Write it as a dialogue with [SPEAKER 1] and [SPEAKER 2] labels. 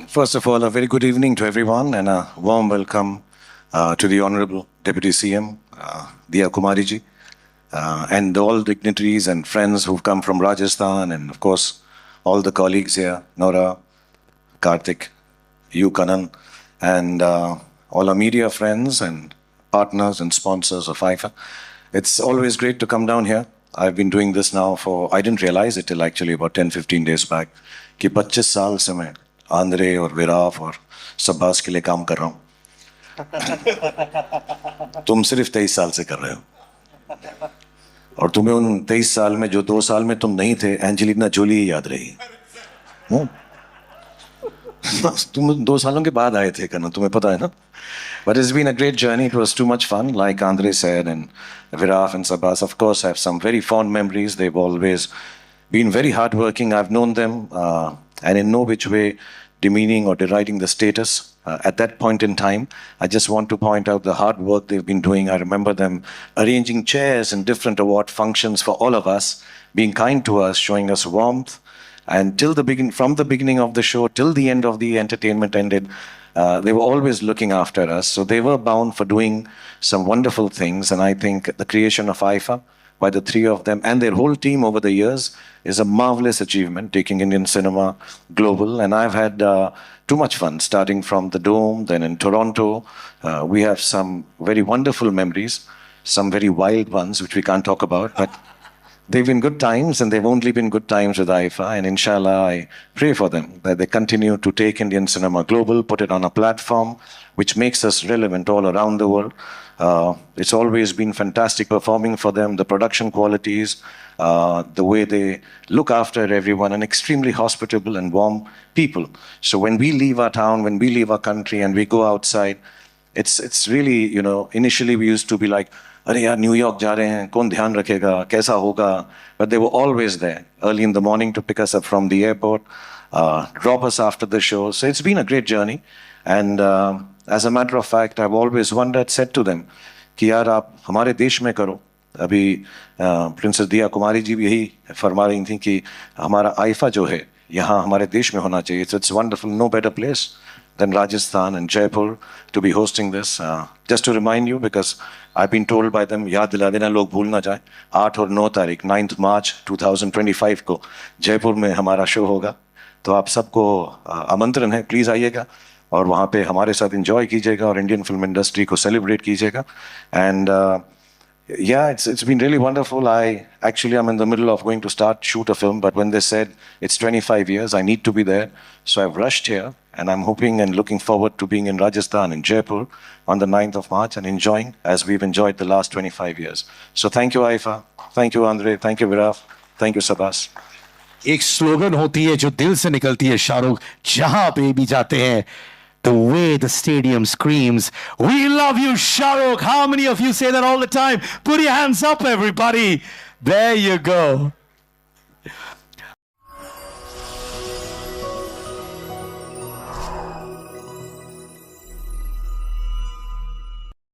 [SPEAKER 1] First of all, a very good evening to everyone and a warm welcome to the Honorable Deputy CM, Diya Kumari ji, and all dignitaries and friends who've come from Rajasthan, and of course, all the colleagues here, Nora, Karthik, you, Kanan, and all our media friends and partners and sponsors of FIFA. It's always great to come down here. I've been doing this now for, I didn't realize it till actually about 10-15 days back, कि 25 साल से मैं Andre और विराफ और सब्बास के लिए काम कर रहा हूँ. तुम सिर्फ 23 साल से कर रहे हो. और तुम्हें उन 23 साल में जो 2 साल में तुम नहीं थे, एंजेलिना जोली ही याद रही. तुम 2 सालों के बाद आए थे करना, तुम्हें पता है ना. But it's been a great journey. It was too much fun, like Andre said, and Viraf and Sabas, of course, have some very fond memories. They've always been very hardworking. I've known them, and in no which way demeaning or deriding the status. At that point in time, I just want to point out the hard work they've been doing. I remember them arranging chairs and different award functions for all of us, being kind to us, showing us warmth. And from the beginning of the show till the end of the entertainment ended, they were always looking after us. So they were bound for doing some wonderful things. And I think the creation of IFA by the three of them and their whole team over the years is a marvelous achievement, taking Indian cinema global. And I've had too much fun, starting from the Dome, then in Toronto. We have some very wonderful memories, some very wild ones, which we can't talk about. But they've been good times, and they've only been good times with IFA. And inshallah, I pray for them that they continue to take Indian cinema global, put it on a platform which makes us relevant all around the world. It's always been fantastic performing for them, the production qualities, the way they look after everyone, and extremely hospitable and warm people. So when we leave our town, when we leave our country and we go outside, it's really, initially we used to be like, अरे यार New York जा रहे हैं, कौन ध्यान रखेगा, कैसा होगा. But they were always there early in the morning to pick us up from the airport, drop us after the show. So it's been a great journey. And as a matter of fact, I've always wondered, said to them, कि यार आप हमारे देश में करो. अभी princess दिया कुमारी जी भी यही फरमा रही थी कि हमारा आइफा जो है यहाँ हमारे देश में होना चाहिए. So it's wonderful, no better place than Rajasthan and Jaipur to be hosting this. Just to remind you, because I've been told by them, याद दिला देना लोग भूल ना जाए, 8 और 9 तारीख 9th March 2025 को जयपुर में हमारा शो होगा. तो आप सबको आमंत्रण है, प्लीज़ आइएगा और वहाँ पे हमारे साथ एंजॉय कीजिएगा और इंडियन फिल्म इंडस्ट्री को सेलिब्रेट कीजिएगा. And yeah, it's been really wonderful. I'm in the middle of going to shoot a film, but when they said it's 25 years, I need to be there. So I've rushed here, and I'm hoping and looking forward to being in Rajasthan, in Jaipur, on the 9th of March and enjoying as we've enjoyed the last 25 years. So thank you, Aifa. Thank you, Andre. Thank you, Viraf. Thank you, Sabas.
[SPEAKER 2] एक slogan होती है जो दिल से निकलती है शाहरुख, जहां पे भी जाते हैं. The way the stadium screams, "We love you, Shahrukh." How many of you say that all the time? Put your hands up, everybody. There you go.